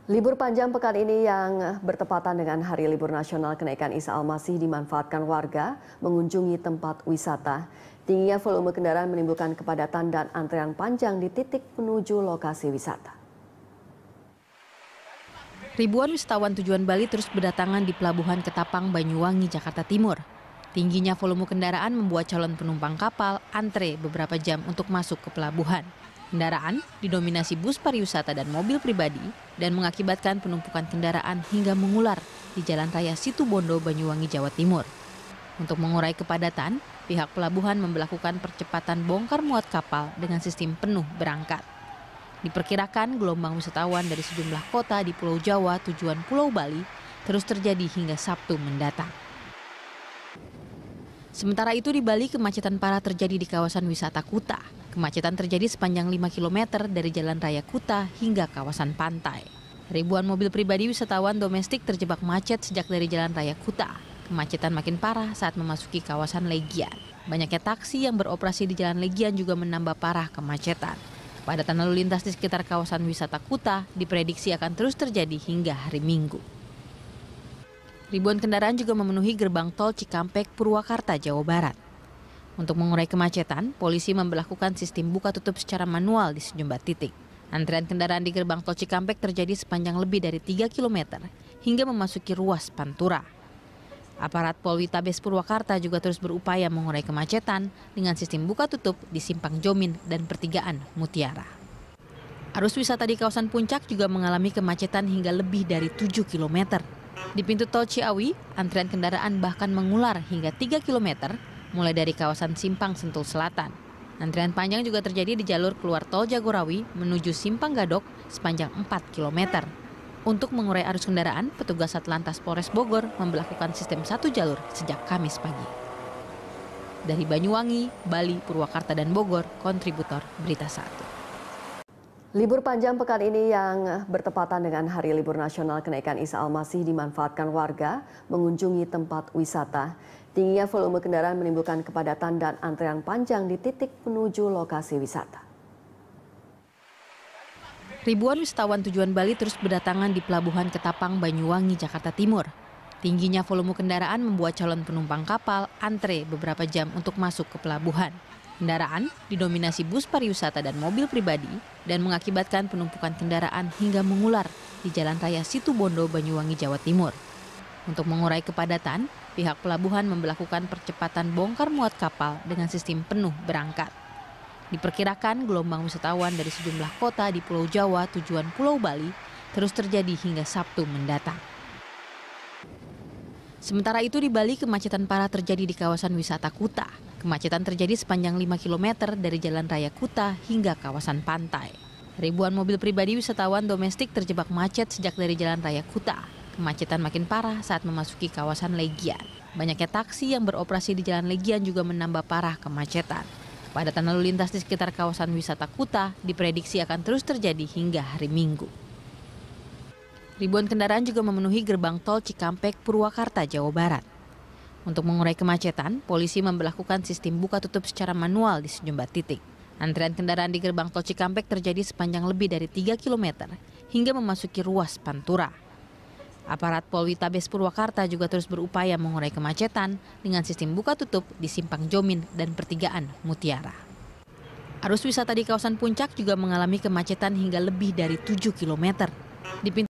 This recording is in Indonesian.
Libur panjang pekan ini yang bertepatan dengan Hari Libur Nasional Kenaikan Isa Al-Masih dimanfaatkan warga mengunjungi tempat wisata. Tingginya volume kendaraan menimbulkan kepadatan dan antrean panjang di titik menuju lokasi wisata. Ribuan wisatawan tujuan Bali terus berdatangan di Pelabuhan Ketapang, Banyuwangi, Jakarta Timur. Tingginya volume kendaraan membuat calon penumpang kapal antre beberapa jam untuk masuk ke pelabuhan. Kendaraan didominasi bus pariwisata dan mobil pribadi dan mengakibatkan penumpukan kendaraan hingga mengular di Jalan Raya Situbondo, Banyuwangi, Jawa Timur. Untuk mengurai kepadatan, pihak pelabuhan memberlakukan percepatan bongkar muat kapal dengan sistem penuh berangkat. Diperkirakan gelombang wisatawan dari sejumlah kota di Pulau Jawa tujuan Pulau Bali terus terjadi hingga Sabtu mendatang. Sementara itu di Bali kemacetan parah terjadi di kawasan wisata Kuta. Kemacetan terjadi sepanjang 5 km dari Jalan Raya Kuta hingga kawasan pantai. Ribuan mobil pribadi wisatawan domestik terjebak macet sejak dari Jalan Raya Kuta. Kemacetan makin parah saat memasuki kawasan Legian. Banyaknya taksi yang beroperasi di Jalan Legian juga menambah parah kemacetan. Kepadatan lalu lintas di sekitar kawasan wisata Kuta diprediksi akan terus terjadi hingga hari Minggu. Ribuan kendaraan juga memenuhi gerbang tol Cikampek, Purwakarta, Jawa Barat. Untuk mengurai kemacetan, polisi memberlakukan sistem buka tutup secara manual di sejumlah titik. Antrian kendaraan di gerbang tol Cikampek terjadi sepanjang lebih dari 3 km hingga memasuki ruas Pantura. Aparat Polwitabes Purwakarta juga terus berupaya mengurai kemacetan dengan sistem buka tutup di Simpang Jomin dan Pertigaan Mutiara. Arus wisata di kawasan Puncak juga mengalami kemacetan hingga lebih dari 7 km. Di pintu tol Ciawi, antrian kendaraan bahkan mengular hingga 3 km mulai dari kawasan Simpang Sentul Selatan. Antrian panjang juga terjadi di jalur keluar tol Jagorawi menuju Simpang Gadok sepanjang 4 km. Untuk mengurai arus kendaraan, petugas Satlantas Polres Bogor memberlakukan sistem satu jalur sejak Kamis pagi. Dari Banyuwangi, Bali, Purwakarta, dan Bogor, kontributor Berita 1. Libur panjang pekan ini yang bertepatan dengan Hari Libur Nasional Kenaikan Isa Al-Masih dimanfaatkan warga mengunjungi tempat wisata. Tingginya volume kendaraan menimbulkan kepadatan dan antrean panjang di titik menuju lokasi wisata. Ribuan wisatawan tujuan Bali terus berdatangan di Pelabuhan Ketapang, Banyuwangi, Jakarta Timur. Tingginya volume kendaraan membuat calon penumpang kapal antre beberapa jam untuk masuk ke pelabuhan. Kendaraan didominasi bus pariwisata dan mobil pribadi dan mengakibatkan penumpukan kendaraan hingga mengular di Jalan Raya Situbondo, Banyuwangi, Jawa Timur. Untuk mengurai kepadatan, pihak pelabuhan memberlakukan percepatan bongkar muat kapal dengan sistem penuh berangkat. Diperkirakan gelombang wisatawan dari sejumlah kota di Pulau Jawa tujuan Pulau Bali terus terjadi hingga Sabtu mendatang. Sementara itu di Bali kemacetan parah terjadi di kawasan wisata Kuta. Kemacetan terjadi sepanjang 5 km dari Jalan Raya Kuta hingga kawasan pantai. Ribuan mobil pribadi wisatawan domestik terjebak macet sejak dari Jalan Raya Kuta. Kemacetan makin parah saat memasuki kawasan Legian. Banyaknya taksi yang beroperasi di Jalan Legian juga menambah parah kemacetan. Kepadatan lalu lintas di sekitar kawasan wisata Kuta diprediksi akan terus terjadi hingga hari Minggu. Ribuan kendaraan juga memenuhi gerbang tol Cikampek, Purwakarta, Jawa Barat. Untuk mengurai kemacetan, polisi memberlakukan sistem buka tutup secara manual di sejumlah titik. Antrian kendaraan di gerbang tol Cikampek terjadi sepanjang lebih dari 3 km hingga memasuki ruas Pantura. Aparat Polwitabes Purwakarta juga terus berupaya mengurai kemacetan dengan sistem buka tutup di Simpang Jomin dan Pertigaan Mutiara. Arus wisata di kawasan Puncak juga mengalami kemacetan hingga lebih dari 7 km. Di pintu